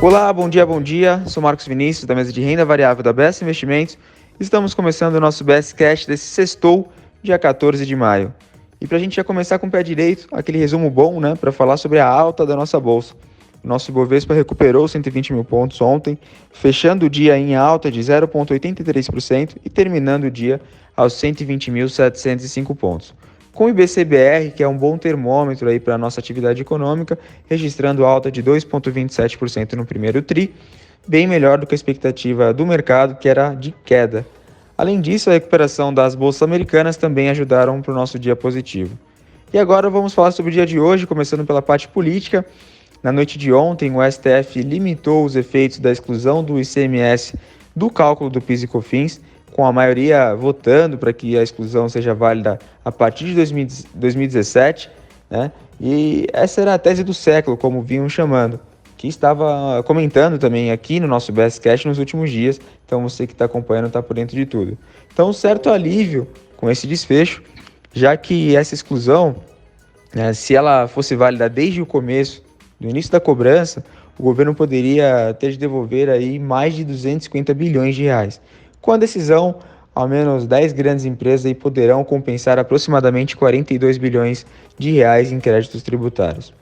Olá, bom dia, bom dia. Sou Marcos Vinícius, da mesa de renda variável da BS Investimentos. Estamos começando o nosso BS Cash desse sextou, dia 14 de maio. E para a gente já começar com o pé direito, aquele resumo bom, né, para falar sobre a alta da nossa bolsa. O nosso Ibovespa recuperou 120 mil pontos ontem, fechando o dia em alta de 0,83% e terminando o dia aos 120.705 pontos. Com o IBCBR, que é um bom termômetro aí para a nossa atividade econômica, registrando alta de 2,27% no primeiro TRI, bem melhor do que a expectativa do mercado, que era de queda. Além disso, a recuperação das bolsas americanas também ajudaram para o nosso dia positivo. E agora vamos falar sobre o dia de hoje, começando pela parte política. Na noite de ontem, o STF limitou os efeitos da exclusão do ICMS do cálculo do PIS e COFINS, com a maioria votando para que a exclusão seja válida a partir de 2017, né? E essa era a tese do século, como vinham chamando, que estava comentando também aqui no nosso BS Cash nos últimos dias, então você que está acompanhando está por dentro de tudo. Então, um certo alívio com esse desfecho, já que essa exclusão, né, se ela fosse válida desde o começo, do início da cobrança, o governo poderia ter de devolver aí mais de 250 bilhões de reais. Com a decisão, ao menos 10 grandes empresas aí poderão compensar aproximadamente 42 bilhões de reais em créditos tributários.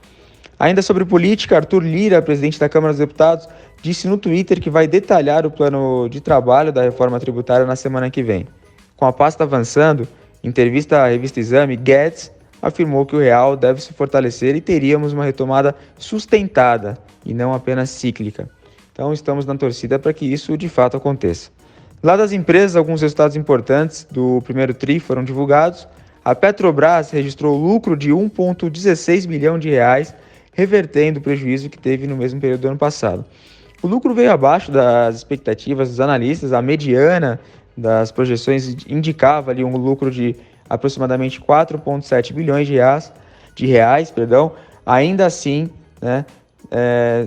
Ainda sobre política, Arthur Lira, presidente da Câmara dos Deputados, disse no Twitter que vai detalhar o plano de trabalho da reforma tributária na semana que vem. Com a pasta avançando, em entrevista à revista Exame, Guedes afirmou que o real deve se fortalecer e teríamos uma retomada sustentada e não apenas cíclica. Então estamos na torcida para que isso de fato aconteça. Lá das empresas, alguns resultados importantes do primeiro TRI foram divulgados. A Petrobras registrou lucro de 1,16 bilhão de reais, revertendo o prejuízo que teve no mesmo período do ano passado. O lucro veio abaixo das expectativas dos analistas, a mediana das projeções indicava ali um lucro de aproximadamente 4,7 bilhões de reais. Ainda assim, né,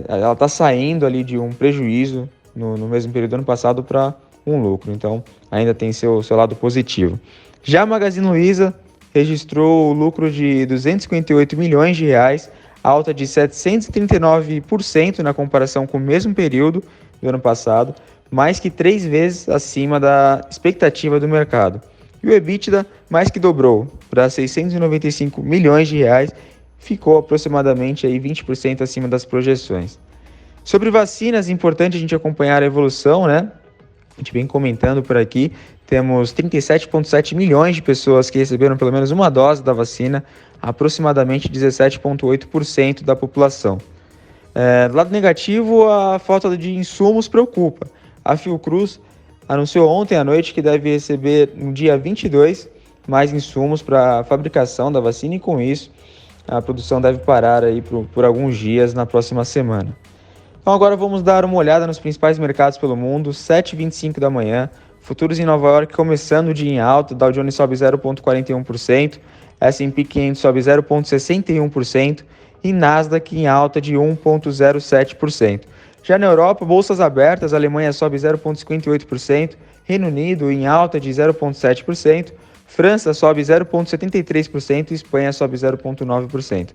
ela está saindo ali de um prejuízo no mesmo período do ano passado para um lucro, então ainda tem seu lado positivo. Já a Magazine Luiza registrou o lucro de 258 milhões de reais, alta de 739% na comparação com o mesmo período do ano passado, mais que 3 vezes acima da expectativa do mercado. E o EBITDA mais que dobrou para 695 milhões de reais, ficou aproximadamente aí 20% acima das projeções. Sobre vacinas, é importante a gente acompanhar a evolução, né? A gente vem comentando por aqui, temos 37,7 milhões de pessoas que receberam pelo menos uma dose da vacina, aproximadamente 17,8% da população. Do lado negativo, a falta de insumos preocupa. A Fiocruz anunciou ontem à noite que deve receber no dia 22 mais insumos para a fabricação da vacina e com isso a produção deve parar aí por alguns dias na próxima semana. Então agora vamos dar uma olhada nos principais mercados pelo mundo, 7h25 da manhã, futuros em Nova York começando o dia em alta, Dow Jones sobe 0,41%, S&P 500 sobe 0,61% e Nasdaq em alta de 1,07%. Já na Europa, bolsas abertas, a Alemanha sobe 0,58%, Reino Unido em alta de 0,7%, França sobe 0,73% e Espanha sobe 0,9%.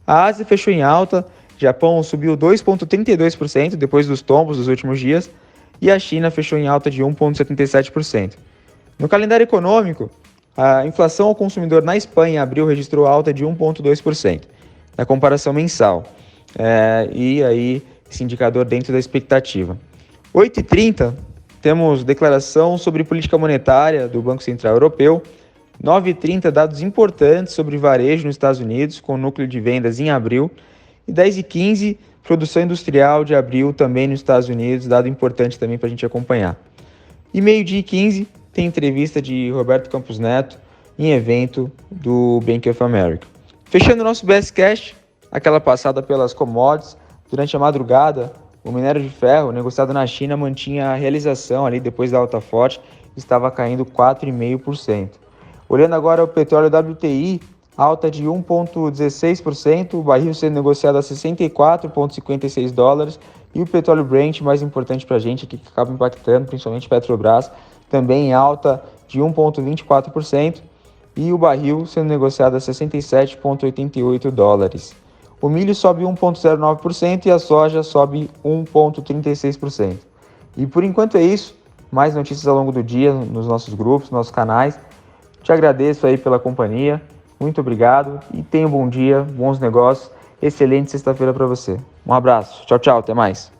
A Ásia fechou em alta, Japão subiu 2,32% depois dos tombos dos últimos dias e a China fechou em alta de 1,77%. No calendário econômico, a inflação ao consumidor na Espanha em abril registrou alta de 1,2% na comparação mensal. E aí esse indicador dentro da expectativa. 8h30, temos declaração sobre política monetária do Banco Central Europeu. 9h30, dados importantes sobre varejo nos Estados Unidos, com núcleo de vendas em abril. E 10h15, produção industrial de abril também nos Estados Unidos, dado importante também para a gente acompanhar. E 12h15, tem entrevista de Roberto Campos Neto em evento do Bank of America. Fechando o nosso BS Cash, aquela passada pelas commodities, durante a madrugada, o minério de ferro negociado na China mantinha a realização ali depois da alta forte, estava caindo 4,5%. Olhando agora o petróleo WTI, alta de 1,16%, o barril sendo negociado a 64,56 dólares e o petróleo Brent, mais importante para a gente aqui, que acaba impactando, principalmente Petrobras, também em alta de 1,24% e o barril sendo negociado a 67,88 dólares. O milho sobe 1,09% e a soja sobe 1,36%. E por enquanto é isso. Mais notícias ao longo do dia nos nossos grupos, nos nossos canais. Te agradeço aí pela companhia. Muito obrigado e tenha um bom dia, bons negócios. Excelente sexta-feira para você. Um abraço. Tchau, tchau. Até mais.